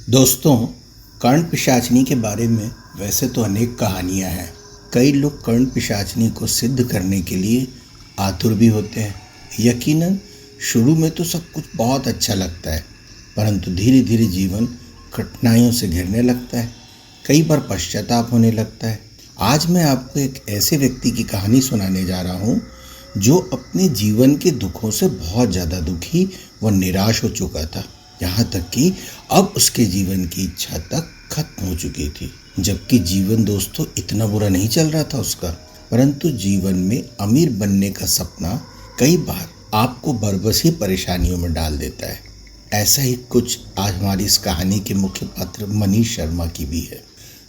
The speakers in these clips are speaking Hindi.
दोस्तों, कर्ण पिशाचनी के बारे में वैसे तो अनेक कहानियां हैं। कई लोग कर्ण पिशाचनी को सिद्ध करने के लिए आतुर भी होते हैं। यकीनन शुरू में तो सब कुछ बहुत अच्छा लगता है, परंतु धीरे धीरे जीवन कठिनाइयों से घिरने लगता है। कई बार पश्चाताप होने लगता है। आज मैं आपको एक ऐसे व्यक्ति की कहानी सुनाने जा रहा हूँ जो अपने जीवन के दुखों से बहुत ज़्यादा दुखी व निराश हो चुका था। यहाँ तक कि अब उसके जीवन की इच्छा तक खत्म हो चुकी थी। जबकि जीवन दोस्तों इतना बुरा नहीं चल रहा था उसका, परंतु जीवन में अमीर बनने का सपना कई बार आपको बरबसी परेशानियों में डाल देता है। ऐसा ही कुछ आज हमारी इस कहानी के मुख्य पात्र मनीष शर्मा की भी है।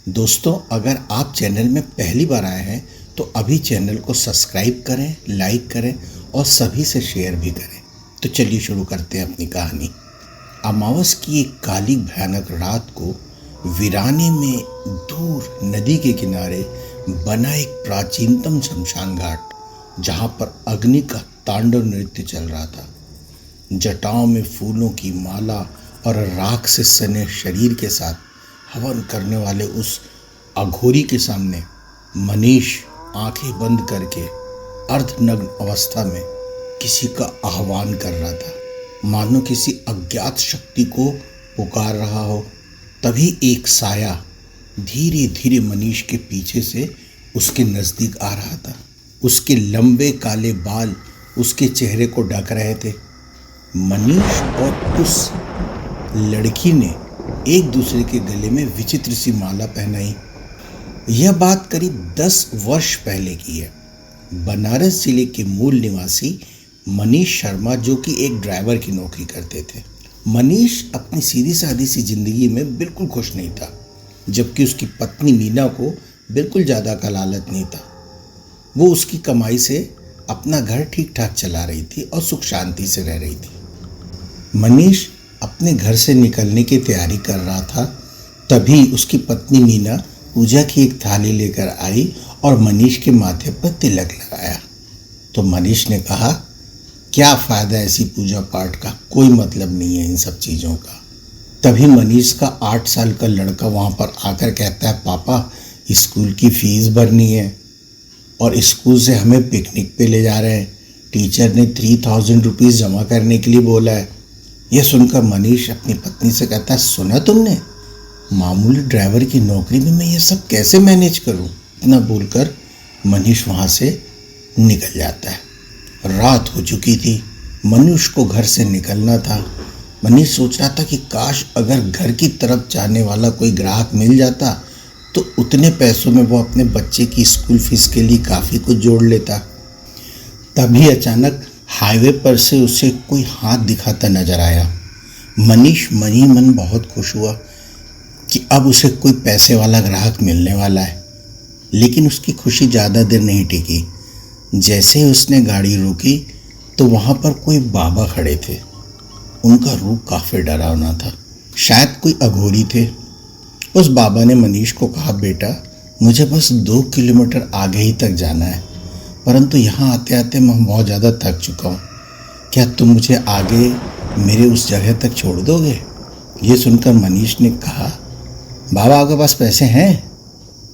दोस्तों, अगर आप चैनल में पहली बार आए हैं तो अभी चैनल को सब्सक्राइब करें, लाइक करें और सभी से शेयर भी करें। तो चलिए शुरू करते हैं अपनी कहानी। अमावस की एक काली भयानक रात को वीराने में दूर नदी के किनारे बना एक प्राचीनतम शमशान घाट, जहां पर अग्नि का तांडव नृत्य चल रहा था। जटाओं में फूलों की माला और राख से सने शरीर के साथ हवन करने वाले उस अघोरी के सामने मनीष आंखें बंद करके अर्धनग्न अवस्था में किसी का आह्वान कर रहा था, मानो किसी अज्ञात शक्ति को पुकार रहा हो। तभी एक साया धीरे धीरे मनीष के पीछे से उसके नजदीक आ रहा था। उसके लंबे काले बाल उसके चेहरे को ढक रहे थे। मनीष और उस लड़की ने एक दूसरे के गले में विचित्र सी माला पहनाई। यह बात करीब 10 वर्ष पहले की है। बनारस जिले के मूल निवासी मनीष शर्मा, जो कि एक ड्राइवर की नौकरी करते थे। मनीष अपनी सीधी सादी सी जिंदगी में बिल्कुल खुश नहीं था, जबकि उसकी पत्नी मीना को बिल्कुल ज़्यादा का लालच नहीं था। वो उसकी कमाई से अपना घर ठीक ठाक चला रही थी और सुख शांति से रह रही थी। मनीष अपने घर से निकलने की तैयारी कर रहा था, तभी उसकी पत्नी मीना पूजा की एक थाली लेकर आई और मनीष के माथे पर तिलक लगाया। तो मनीष ने कहा, क्या फ़ायदा ऐसी पूजा पाठ का, कोई मतलब नहीं है इन सब चीज़ों का। तभी मनीष का 8 साल का लड़का वहाँ पर आकर कहता है, पापा स्कूल की फ़ीस भरनी है और स्कूल से हमें पिकनिक पे ले जा रहे हैं। टीचर ने 3000 रुपीज़ जमा करने के लिए बोला है। यह सुनकर मनीष अपनी पत्नी से कहता है, सुना तुमने, मामूली ड्राइवर की नौकरी में मैं ये सब कैसे मैनेज करूँ। इतना बोलकर मनीष वहाँ से निकल जाता है। रात हो चुकी थी। मनीष को घर से निकलना था। मनीष सोच रहा था कि काश अगर घर की तरफ जाने वाला कोई ग्राहक मिल जाता तो उतने पैसों में वो अपने बच्चे की स्कूल फीस के लिए काफ़ी कुछ जोड़ लेता। तभी अचानक हाईवे पर से उसे कोई हाथ दिखाता नजर आया। मनीष मन ही मन बहुत खुश हुआ कि अब उसे कोई पैसे वाला ग्राहक मिलने वाला है। लेकिन उसकी खुशी ज़्यादा देर नहीं टिकी। जैसे ही उसने गाड़ी रोकी तो वहाँ पर कोई बाबा खड़े थे। उनका रूप काफ़ी डरावना था, शायद कोई अघोरी थे। उस बाबा ने मनीष को कहा, बेटा मुझे बस 2 किलोमीटर आगे ही तक जाना है, परंतु यहाँ आते आते मैं बहुत ज़्यादा थक चुका हूँ। क्या तुम मुझे आगे मेरे उस जगह तक छोड़ दोगे। ये सुनकर मनीष ने कहा, बाबा आपके पास पैसे हैं।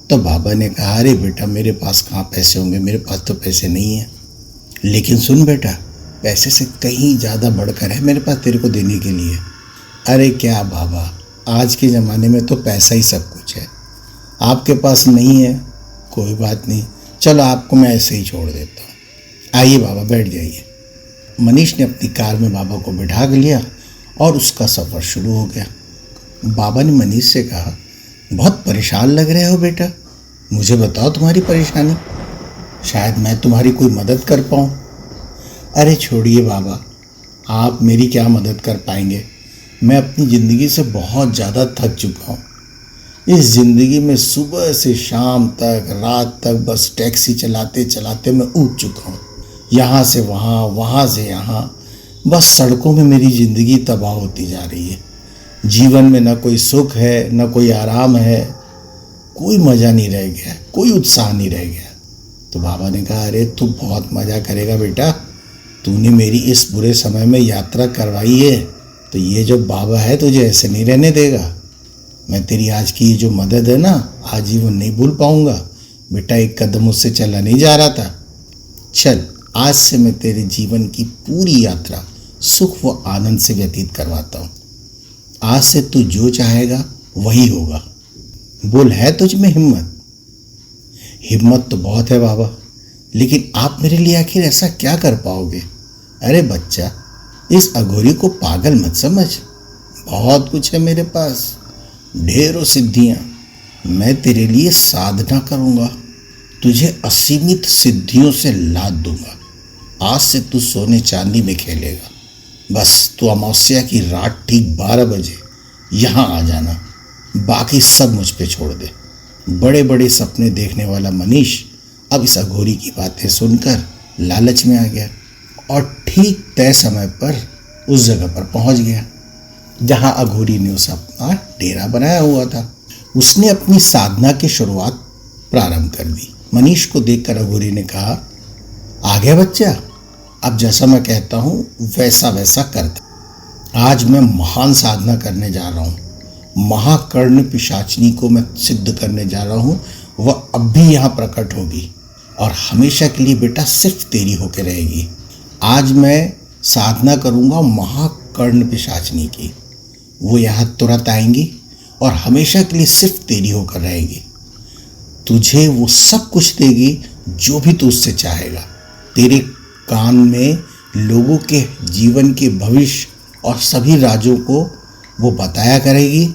तो बाबा ने कहा, अरे बेटा मेरे पास कहाँ पैसे होंगे, मेरे पास तो पैसे नहीं हैं। लेकिन सुन बेटा, पैसे से कहीं ज़्यादा बढ़कर है मेरे पास तेरे को देने के लिए। अरे क्या बाबा, आज के ज़माने में तो पैसा ही सब कुछ है। आपके पास नहीं है, कोई बात नहीं, चलो आपको मैं ऐसे ही छोड़ देता हूँ। आइए बाबा बैठ जाइए। मनीष ने अपनी कार में बाबा को बिठा लिया और उसका सफ़र शुरू हो गया। बाबा ने मनीष से कहा, बहुत परेशान लग रहे हो बेटा, मुझे बताओ तुम्हारी परेशानी, शायद मैं तुम्हारी कोई मदद कर पाऊँ। अरे छोड़िए बाबा, आप मेरी क्या मदद कर पाएंगे। मैं अपनी ज़िंदगी से बहुत ज़्यादा थक चुका हूँ। इस ज़िंदगी में सुबह से शाम तक, रात तक बस टैक्सी चलाते चलाते मैं ऊब चुका हूँ। यहाँ से वहाँ, वहाँ से यहाँ, बस सड़कों में मेरी ज़िंदगी तबाह होती जा रही है। जीवन में न कोई सुख है, न कोई आराम है, कोई मज़ा नहीं रह गया, कोई उत्साह नहीं रह गया। तो बाबा ने कहा, अरे तू बहुत मज़ा करेगा बेटा, तूने मेरी इस बुरे समय में यात्रा करवाई है, तो ये जो बाबा है तुझे ऐसे नहीं रहने देगा। मैं तेरी आज की ये जो मदद है ना, आजीवन नहीं भूल पाऊंगा। बेटा, एक कदम मुझसे चला नहीं जा रहा था। चल, आज से मैं तेरे जीवन की पूरी यात्रा सुख व आनंद से व्यतीत करवाता हूँ। आज से तू जो चाहेगा वही होगा। बोल, है तुझ में हिम्मत? हिम्मत तो बहुत है बाबा, लेकिन आप मेरे लिए आखिर ऐसा क्या कर पाओगे? अरे बच्चा, इस अघोरी को पागल मत समझ। बहुत कुछ है मेरे पास, ढेरों सिद्धियां। मैं तेरे लिए साधना करूंगा, तुझे असीमित सिद्धियों से लाद दूंगा। आज से तू सोने चांदी में खेलेगा। बस तू अमावस्या की रात ठीक 12 बजे यहाँ आ जाना। बाकी सब मुझ पे छोड़ दे। बड़े बड़े सपने देखने वाला मनीष अब इस अघोरी की बातें सुनकर लालच में आ गया और ठीक तय समय पर उस जगह पर पहुंच गया जहां अघोरी ने उसे अपना डेरा बनाया हुआ था। उसने अपनी साधना की शुरुआत प्रारंभ कर दी। मनीष को देखकर अघोरी ने कहा, आ गया बच्चा, अब जैसा मैं कहता हूं वैसा वैसा करता। आज मैं महान साधना करने जा रहा हूं। महाकर्ण पिशाचिनी को मैं सिद्ध करने जा रहा हूं। वह अब भी यहां प्रकट होगी और हमेशा के लिए बेटा सिर्फ तेरी होकर रहेगी। आज मैं साधना करूंगा महाकर्ण पिशाचिनी की। वो यहाँ तुरंत आएंगी और हमेशा के लिए सिर्फ तेरी होकर रहेगी। तुझे वो सब कुछ देगी जो भी तू उससे चाहेगा। तेरे कान में लोगों के जीवन के भविष्य और सभी राजों को वो बताया करेगी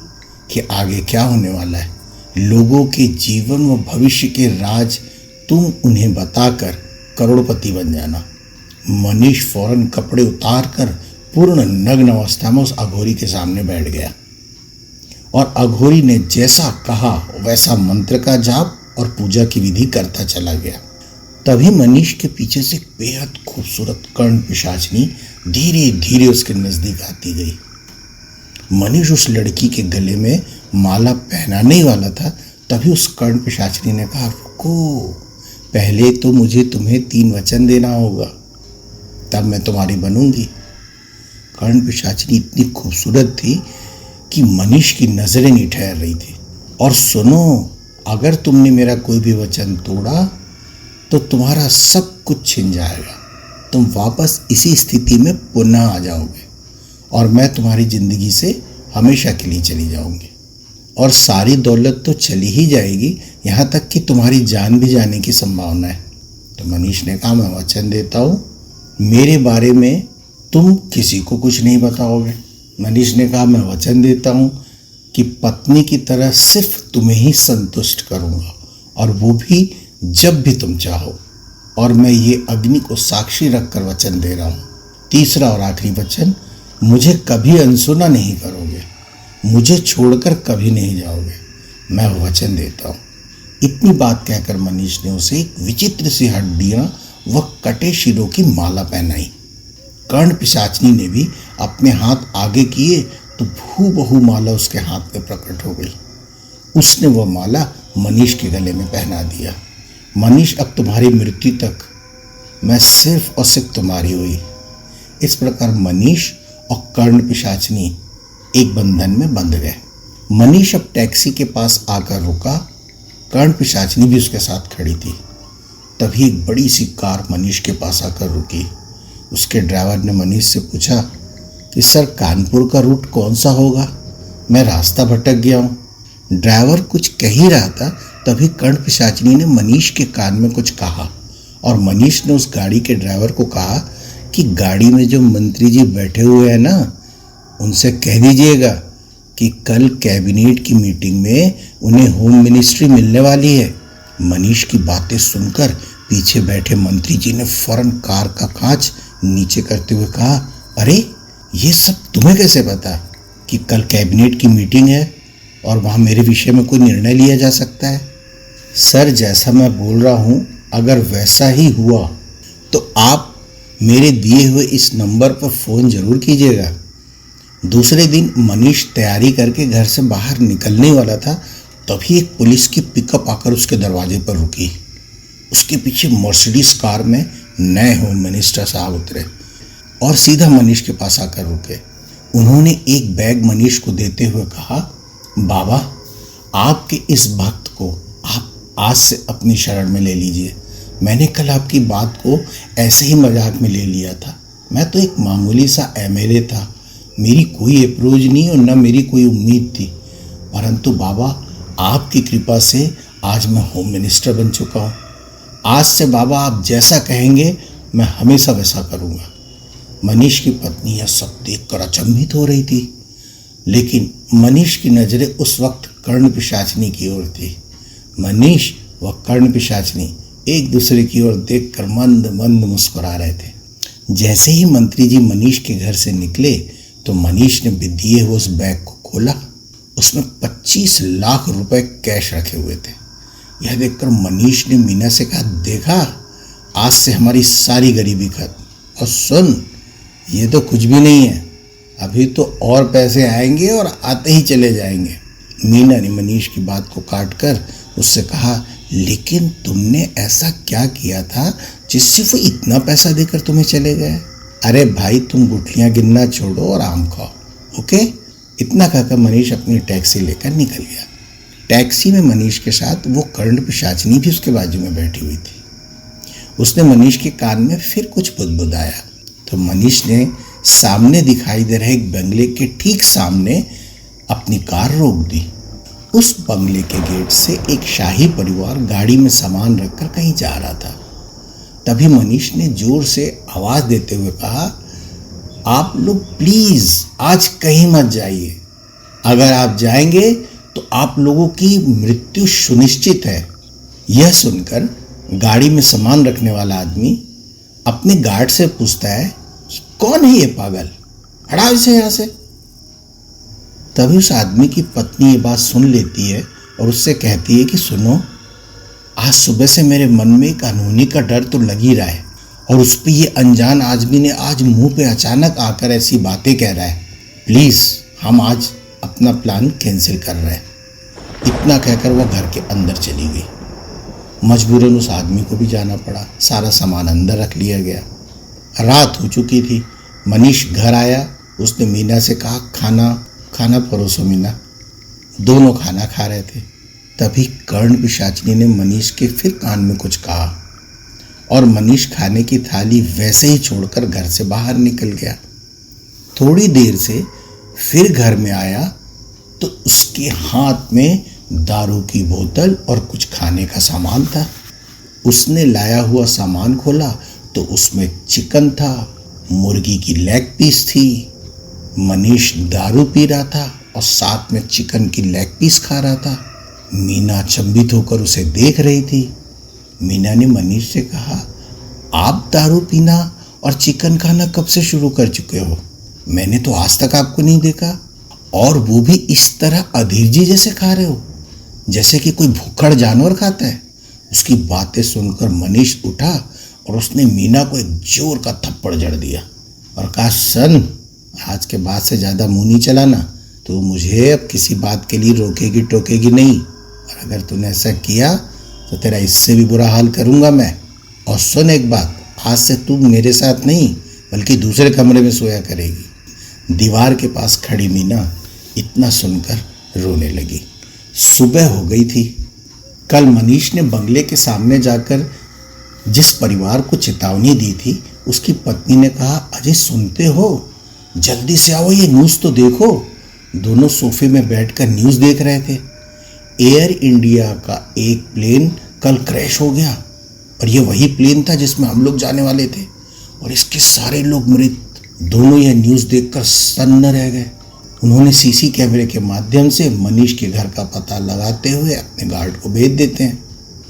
कि आगे क्या होने वाला है। लोगों के जीवन व भविष्य के राज तुम उन्हें बताकर करोड़पति बन जाना। मनीष फौरन कपड़े उतार कर पूर्ण नग्न अवस्था में उस अघोरी के सामने बैठ गया और अघोरी ने जैसा कहा वैसा मंत्र का जाप और पूजा की विधि करता चला गया। तभी मनीष के पीछे से बेहद खूबसूरत कर्ण पिशाचिनी धीरे धीरे उसके नजदीक आती गई। मनीष उस लड़की के गले में माला पहनाने ही वाला था, तभी उस कर्ण पिशाचिनी ने कहा, रुको, पहले तो मुझे तुम्हें 3 वचन देना होगा, तब मैं तुम्हारी बनूंगी। कर्ण पिशाचिनी इतनी खूबसूरत थी कि मनीष की नजरें नहीं ठहर रही थी। और सुनो, अगर तुमने मेरा कोई भी वचन तोड़ा तो तुम्हारा सब कुछ छिन जाएगा। तुम वापस इसी स्थिति में पुनः आ जाओगे और मैं तुम्हारी जिंदगी से हमेशा के लिए चली जाऊंगी और सारी दौलत तो चली ही जाएगी, यहाँ तक कि तुम्हारी जान भी जाने की संभावना है। तो मनीष ने कहा, मैं वचन देता हूँ, मेरे बारे में तुम किसी को कुछ नहीं बताओगे। मनीष ने कहा, मैं वचन देता हूँ कि पत्नी की तरह सिर्फ तुम्हें ही संतुष्ट करूँगा और वो भी जब भी तुम चाहो। और मैं ये अग्नि को साक्षी रखकर वचन दे रहा हूँ, तीसरा और आखिरी वचन, मुझे कभी अनसुना नहीं करोगे, मुझे छोड़कर कभी नहीं जाओगे, मैं वचन देता हूँ। इतनी बात कहकर मनीष ने उसे एक विचित्र सी हड्डियां व कटे शिरों की माला पहनाई। कर्ण पिशाचिनी ने भी अपने हाथ आगे किए तो हूबहू माला उसके हाथ में प्रकट हो गई। उसने वह माला मनीष के गले में पहना दिया। मनीष, अब तुम्हारी मृत्यु तक मैं सिर्फ और सिर्फ तुम्हारी हुई। इस प्रकार मनीष और कर्ण पिशाचिनी एक बंधन में बंध गए। मनीष अब टैक्सी के पास आकर रुका। कर्ण पिशाचिनी भी उसके साथ खड़ी थी। तभी एक बड़ी सी कार मनीष के पास आकर रुकी। उसके ड्राइवर ने मनीष से पूछा कि सर, कानपुर का रूट कौन सा होगा? मैं रास्ता भटक गया हूँ। ड्राइवर कुछ कह ही रहा था, तभी कर्ण पिशाचिनी ने मनीष के कान में कुछ कहा और मनीष ने उस गाड़ी के ड्राइवर को कहा कि गाड़ी में जो मंत्री जी बैठे हुए हैं ना, उनसे कह दीजिएगा कि कल कैबिनेट की मीटिंग में उन्हें होम मिनिस्ट्री मिलने वाली है। मनीष की बातें सुनकर पीछे बैठे मंत्री जी ने फौरन कार का कांच नीचे करते हुए कहा, अरे ये सब तुम्हें कैसे पता कि कल कैबिनेट की मीटिंग है और वहाँ मेरे विषय में कोई निर्णय लिया जा सकता है? सर, जैसा मैं बोल रहा हूँ, अगर वैसा ही हुआ तो आप मेरे दिए हुए इस नंबर पर फ़ोन ज़रूर कीजिएगा। दूसरे दिन मनीष तैयारी करके घर से बाहर निकलने वाला था, तभी एक पुलिस की पिकअप आकर उसके दरवाजे पर रुकी। उसके पीछे मर्सिडीज कार में नए होम मिनिस्टर साहब उतरे और सीधा मनीष के पास आकर रुके। उन्होंने एक बैग मनीष को देते हुए कहा, बाबा, आपके इस भक्त को आप आज से अपनी शरण में ले लीजिए। मैंने कल आपकी बात को ऐसे ही मजाक में ले लिया था। मैं तो एक मामूली सा एमएलए था, मेरी कोई अप्रोच नहीं और न मेरी कोई उम्मीद थी। परंतु बाबा, आपकी कृपा से आज मैं होम मिनिस्टर बन चुका हूँ। आज से बाबा आप जैसा कहेंगे मैं हमेशा वैसा करूँगा। मनीष की पत्नी यह सब देखकर अचंभित हो रही थी, लेकिन मनीष की नज़रें उस वक्त कर्ण पिशाचनी की ओर थी। मनीष व कर्ण पिशाचनी एक दूसरे की ओर देखकर मंद मंद मुस्कुरा रहे थे। जैसे ही मंत्री जी मनीष के घर से निकले तो मनीष ने दिए हुए उस बैग को खोला। उसमें 25 लाख रुपए कैश रखे हुए थे। यह देखकर मनीष ने मीना से कहा, देखा, आज से हमारी सारी गरीबी खत्म। और सुन, ये तो कुछ भी नहीं है, अभी तो और पैसे आएंगे और आते ही चले जाएंगे। मीना ने मनीष की बात को काटकर उससे कहा, लेकिन तुमने ऐसा क्या किया था जिससे वो इतना पैसा देकर तुम्हें चले गए? अरे भाई, तुम गुठलियाँ गिनना छोड़ो और आम खाओ, ओके? इतना कहकर मनीष अपनी टैक्सी लेकर निकल गया। टैक्सी में मनीष के साथ वो कर्ण पिशाचनी भी उसके बाजू में बैठी हुई थी। उसने मनीष के कान में फिर कुछ बुदबुदाया तो मनीष ने सामने दिखाई दे रहे एक बंगले के ठीक सामने अपनी कार रोक दी। उस बंगले के गेट से एक शाही परिवार गाड़ी में सामान रखकर कहीं जा रहा था। तभी मनीष ने जोर से आवाज देते हुए कहा, आप लोग प्लीज आज कहीं मत जाइए। अगर आप जाएंगे तो आप लोगों की मृत्यु सुनिश्चित है। यह सुनकर गाड़ी में सामान रखने वाला आदमी अपने गार्ड से पूछता है, कौन है ये पागल, हटाओ इसे यहां से। तभी उस आदमी की पत्नी ये बात सुन लेती है और उससे कहती है कि सुनो, आज सुबह से मेरे मन में कानूनी का डर तो लग ही रहा है और उस पर ये अनजान आदमी ने आज मुंह पे अचानक आकर ऐसी बातें कह रहा है। प्लीज हम आज अपना प्लान कैंसिल कर रहे हैं। इतना कहकर वह घर के अंदर चली गई। मजबूरन उस आदमी को भी जाना पड़ा। सारा सामान अंदर रख लिया गया। रात हो चुकी थी। मनीष घर आया। उसने मीना से कहा, खाना परोसो मीना। दोनों खाना खा रहे थे। तभी कर्ण पिशाचनी ने मनीष के फिर कान में कुछ कहा और मनीष खाने की थाली वैसे ही छोड़कर घर से बाहर निकल गया। थोड़ी देर से फिर घर में आया तो उसके हाथ में दारू की बोतल और कुछ खाने का सामान था। उसने लाया हुआ सामान खोला तो उसमें चिकन था, मुर्गी की लेग पीस थी। मनीष दारू पी रहा था और साथ में चिकन की लेग पीस खा रहा था। मीना अचंभित होकर उसे देख रही थी। मीना ने मनीष से कहा, आप दारू पीना और चिकन खाना कब से शुरू कर चुके हो? मैंने तो आज तक आपको नहीं देखा, और वो भी इस तरह अधीरजी जैसे खा रहे हो, जैसे कि कोई भूखड़ जानवर खाता है। उसकी बातें सुनकर मनीष उठा और उसने मीना को एक जोर का थप्पड़ जड़ दिया और कहा, सन, आज के बाद से ज़्यादा मुंह नहीं चलाना। तो मुझे अब किसी बात के लिए रोकेगी टोकेगी नहीं, और अगर तूने ऐसा किया तो तेरा इससे भी बुरा हाल करूँगा मैं। और सुन एक बात, आज से तू मेरे साथ नहीं बल्कि दूसरे कमरे में सोया करेगी। दीवार के पास खड़ी मीना इतना सुनकर रोने लगी। सुबह हो गई थी। कल मनीष ने बंगले के सामने जाकर जिस परिवार को चेतावनी दी थी, उसकी पत्नी ने कहा, अजय सुनते हो, जल्दी से आओ, ये न्यूज़ तो देखो। दोनों सोफे में बैठकर न्यूज़ देख रहे थे। एयर इंडिया का एक प्लेन कल क्रैश हो गया और ये वही प्लेन था जिसमें हम लोग जाने वाले थे, और इसके सारे लोग मृत। दोनों यह न्यूज़ देखकर सन्न रह गए। उन्होंने सीसी कैमरे के माध्यम से मनीष के घर का पता लगाते हुए अपने गार्ड को भेज देते हैं।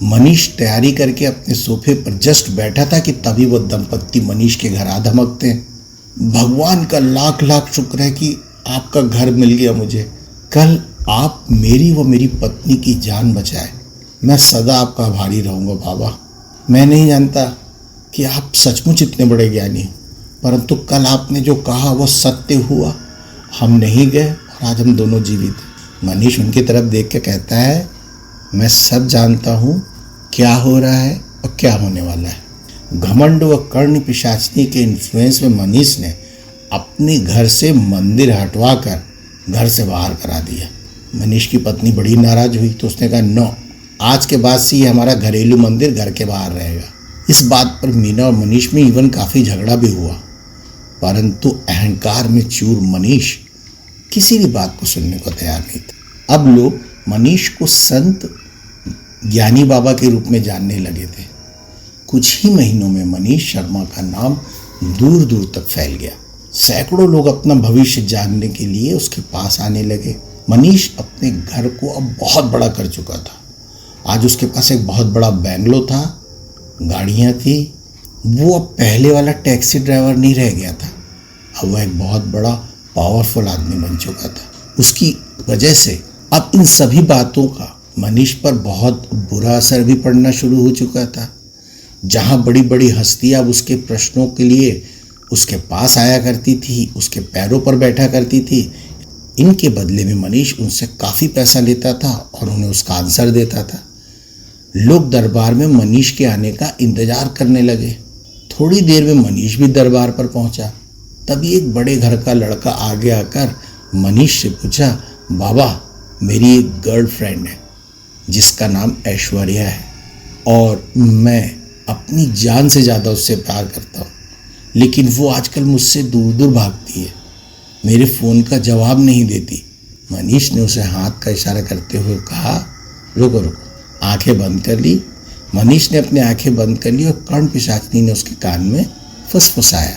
मनीष तैयारी करके अपने सोफे पर जस्ट बैठा था कि तभी वह दंपत्ति मनीष के घर आ धमकते हैं। भगवान का लाख लाख शुक्र है कि आपका घर मिल गया मुझे। कल आप मेरी व मेरी पत्नी की जान बचाए। मैं सदा आपका आभारी रहूँगा बाबा। मैं नहीं जानता कि आप सचमुच इतने बड़े ज्ञानी हो, परंतु कल आपने जो कहा वह सत्य हुआ। हम नहीं गए और आज हम दोनों जीवित हैं। मनीष उनकी तरफ देख के कहता है, मैं सब जानता हूँ क्या हो रहा है और क्या होने वाला है। घमंड व कर्ण पिशाचनी के इन्फ्लुएंस में मनीष ने अपने घर से मंदिर हटवा कर घर से बाहर करा दिया। मनीष की पत्नी बड़ी नाराज हुई तो उसने कहा, नो, आज के बाद से ये हमारा घरेलू मंदिर घर के बाहर रहेगा। इस बात पर मीना और मनीष में इवन काफ़ी झगड़ा भी हुआ, परंतु अहंकार में चूर मनीष किसी भी बात को सुनने को तैयार नहीं था। अब लोग मनीष को संत ज्ञानी बाबा के रूप में जानने लगे थे। कुछ ही महीनों में मनीष शर्मा का नाम दूर दूर तक फैल गया। सैकड़ों लोग अपना भविष्य जानने के लिए उसके पास आने लगे। मनीष अपने घर को अब बहुत बड़ा कर चुका था। आज उसके पास एक बहुत बड़ा बंगलो था, गाड़ियाँ थी। वो अब पहले वाला टैक्सी ड्राइवर नहीं रह गया था। अब वह एक बहुत बड़ा पावरफुल आदमी बन चुका था। उसकी वजह से अब इन सभी बातों का मनीष पर बहुत बुरा असर भी पड़ना शुरू हो चुका था। जहाँ बड़ी बड़ी हस्तियाँ उसके प्रश्नों के लिए उसके पास आया करती थी, उसके पैरों पर बैठा करती थी, इनके बदले में मनीष उनसे काफ़ी पैसा लेता था और उन्हें उसका आंसर देता था। लोग दरबार में मनीष के आने का इंतजार करने लगे। थोड़ी देर में मनीष भी दरबार पर पहुंचा। तभी एक बड़े घर का लड़का आगे आकर मनीष से पूछा, बाबा, मेरी एक गर्लफ्रेंड है जिसका नाम ऐश्वर्या है और मैं अपनी जान से ज़्यादा उससे प्यार करता हूँ, लेकिन वो आजकल मुझसे दूर दूर भागती है, मेरे फ़ोन का जवाब नहीं देती। मनीष ने उसे हाथ का इशारा करते हुए कहा, रुको रुको। आंखें बंद कर ली। मनीष ने अपनी आंखें बंद कर ली और कर्ण पिशाचिनी ने उसके कान में फुसफुसाया।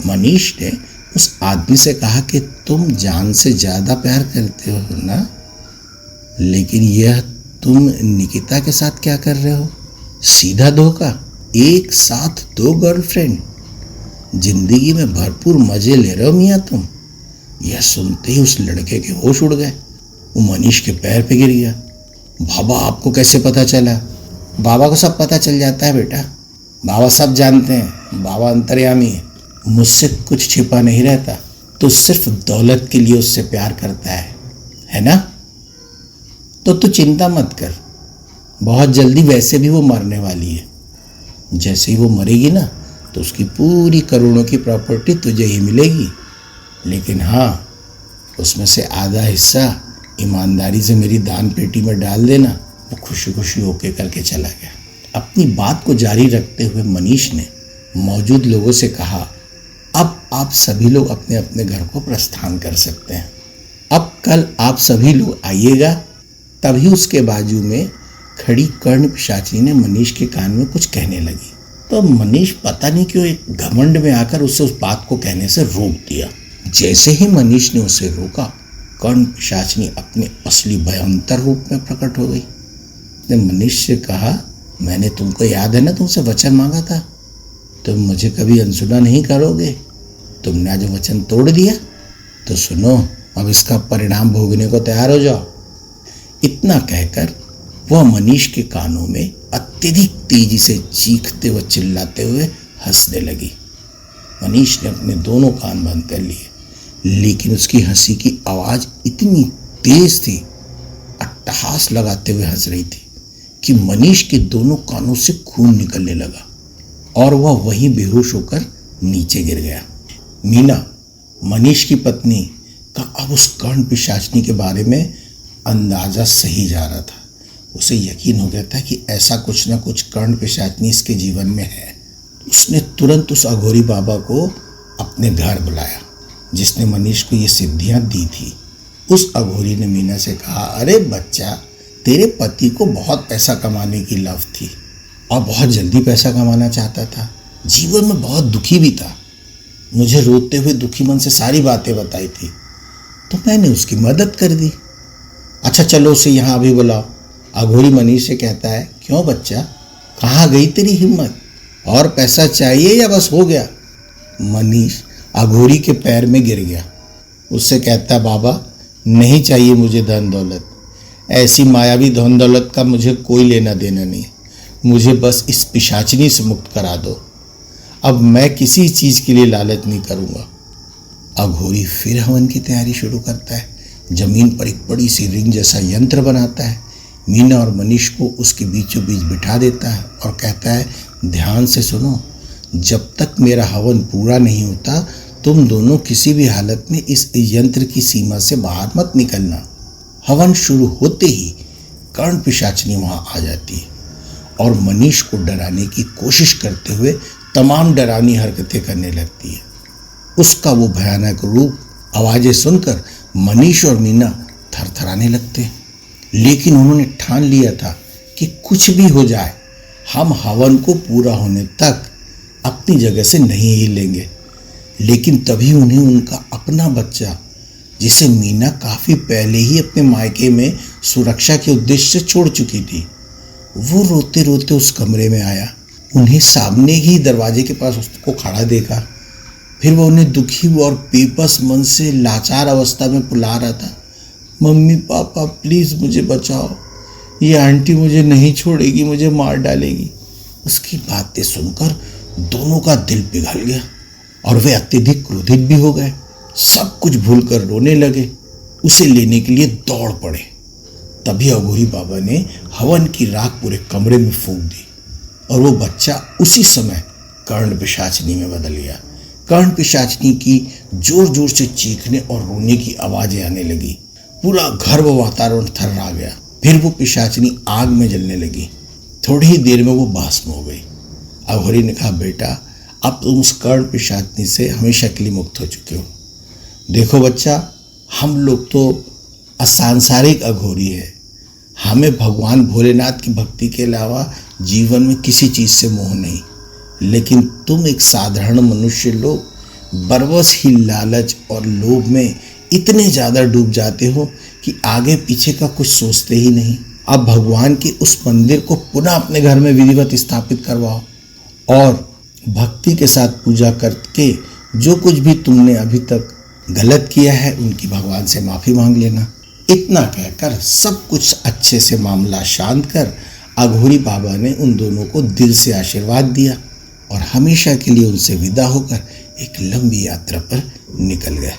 मनीष ने उस आदमी से कहा कि तुम जान से ज़्यादा प्यार करते हो ना, लेकिन यह तुम निकिता के साथ क्या कर रहे हो? सीधा धोखा। एक साथ 2 गर्लफ्रेंड, जिंदगी में भरपूर मजे ले रहे हो मियाँ तुम। यह सुनते ही उस लड़के के होश उड़ गए। वो मनीष के पैर पे गिर गया। बाबा, आपको कैसे पता चला? बाबा को सब पता चल जाता है बेटा, बाबा सब जानते हैं, बाबा अंतर्यामी है। मुझसे कुछ छिपा नहीं रहता। तो सिर्फ दौलत के लिए उससे प्यार करता है ना? तो तू चिंता मत कर, बहुत जल्दी वैसे भी वो मरने वाली है। जैसे ही वो मरेगी ना तो उसकी पूरी करोड़ों की प्रॉपर्टी तुझे ही मिलेगी, लेकिन हाँ, उसमें से आधा हिस्सा ईमानदारी से मेरी दान पेटी में डाल देना। वो खुशी खुशी होके करके चला गया। अपनी बात को जारी रखते हुए मनीष ने मौजूद लोगों से कहा, अब आप सभी लोग अपने अपने घर को प्रस्थान कर सकते हैं। अब कल आप सभी लोग आइएगा। तभी उसके बाजू में खड़ी कर्ण पिशाचिनी ने मनीष के कान में कुछ कहने लगी। तो मनीष पता नहीं क्यों एक घमंड में आकर उसे उस बात को कहने से रोक दिया। जैसे ही मनीष ने उसे रोका, कर्ण पिशाचिनी अपने असली भयंकर रूप में प्रकट हो गई। ने मनीष से कहा, मैंने तुमको याद है ना, तुमसे वचन मांगा था, तुम मुझे कभी अनसुना नहीं करोगे। तुमने आज वचन तोड़ दिया, तो सुनो, अब इसका परिणाम भोगने को तैयार हो जाओ। इतना कहकर वह मनीष के कानों में अत्यधिक तेजी से चीखते व चिल्लाते हुए हंसने लगी। मनीष ने अपने दोनों कान बंद कर लिए, लेकिन उसकी हंसी की आवाज़ इतनी तेज थी, अट्टहास लगाते हुए हंस रही थी, कि मनीष के दोनों कानों से खून निकलने लगा और वह वहीं बेहोश होकर नीचे गिर गया। मीना, मनीष की पत्नी का अब उस कर्ण पिशाचिनी के बारे में अंदाजा सही जा रहा था। उसे यकीन हो गया था कि ऐसा कुछ न कुछ कर्ण पिशाचिनी इसके जीवन में है। उसने तुरंत उस अघोरी बाबा को अपने घर बुलाया जिसने मनीष को ये सिद्धियां दी थी। उस अघोरी ने मीना से कहा, अरे बच्चा, तेरे पति को बहुत पैसा कमाने की लव थी और बहुत जल्दी पैसा कमाना चाहता था। जीवन में बहुत दुखी भी था। मुझे रोते हुए दुखी मन से सारी बातें बताई थी, तो मैंने उसकी मदद कर दी। अच्छा चलो उसे यहाँ अभी बुलाओ। अघोरी मनीष से कहता है, क्यों बच्चा, कहाँ गई तेरी हिम्मत? और पैसा चाहिए या बस हो गया? मनीष अघोरी के पैर में गिर गया। उससे कहता है, बाबा नहीं चाहिए मुझे धन दौलत, ऐसी मायावी धन दौलत का मुझे कोई लेना देना नहीं। मुझे बस इस पिशाचिनी से मुक्त करा दो। अब मैं किसी चीज़ के लिए लालच नहीं करूँगा। अघोरी फिर हवन की तैयारी शुरू करता है। जमीन पर एक बड़ी सी रिंग जैसा यंत्र बनाता है। मीना और मनीष को उसके बीचों बीच बिठा देता है और कहता है, ध्यान से सुनो, जब तक मेरा हवन पूरा नहीं होता तुम दोनों किसी भी हालत में इस यंत्र की सीमा से बाहर मत निकलना। हवन शुरू होते ही कर्ण पिशाचिनी वहां आ जाती है और मनीष को डराने की कोशिश करते हुए तमाम डरावनी हरकतें करने लगती है। उसका वो भयानक रूप आवाजें सुनकर मनीष और मीना थरथराने लगते हैं, लेकिन उन्होंने ठान लिया था कि कुछ भी हो जाए हम हवन को पूरा होने तक अपनी जगह से नहीं हिलेंगे। लेकिन तभी उन्हें उनका अपना बच्चा, जिसे मीना काफी पहले ही अपने मायके में सुरक्षा के उद्देश्य से छोड़ चुकी थी, वो रोते रोते उस कमरे में आया। उन्हें सामने ही दरवाजे के पास उसको खड़ा देखा। फिर वो उन्हें दुखी और बेबस मन से लाचार अवस्था में बुला रहा था, मम्मी पापा प्लीज मुझे बचाओ, ये आंटी मुझे नहीं छोड़ेगी, मुझे मार डालेगी। उसकी बातें सुनकर दोनों का दिल पिघल गया और वे अत्यधिक क्रोधित भी हो गए। सब कुछ भूलकर रोने लगे, उसे लेने के लिए दौड़ पड़े। तभी अघोरी बाबा ने हवन की राख पूरे कमरे में फूंक दी और वो बच्चा उसी समय कर्ण पिशाचिनी में बदल गया। कर्ण पिशाचिनी की जोर जोर से चीखने और रोने की आवाजें आने लगी। पूरा घर व वातावरण थर्रा गया। फिर वो पिशाचिनी आग में जलने लगी। थोड़ी ही देर में वो भस्म हो गई। अघोरी ने कहा, बेटा अब तुम उस कर्ण पिशाचिनी से हमेशा के लिए मुक्त हो चुके हो। देखो बच्चा, हम लोग तो असंसारिक अघोरी है, हमें भगवान भोलेनाथ की भक्ति के अलावा जीवन में किसी चीज से मोह नहीं। लेकिन तुम एक साधारण मनुष्य लोग बरबस ही लालच और लोभ में इतने ज्यादा डूब जाते हो कि आगे पीछे का कुछ सोचते ही नहीं। अब भगवान के उस मंदिर को पुनः अपने घर में विधिवत स्थापित करवाओ और भक्ति के साथ पूजा करके जो कुछ भी तुमने अभी तक गलत किया है उनकी भगवान से माफी मांग लेना। इतना कहकर सब कुछ अच्छे से मामला शांत कर अघोरी बाबा ने उन दोनों को दिल से आशीर्वाद दिया और हमेशा के लिए उनसे विदा होकर एक लंबी यात्रा पर निकल गए।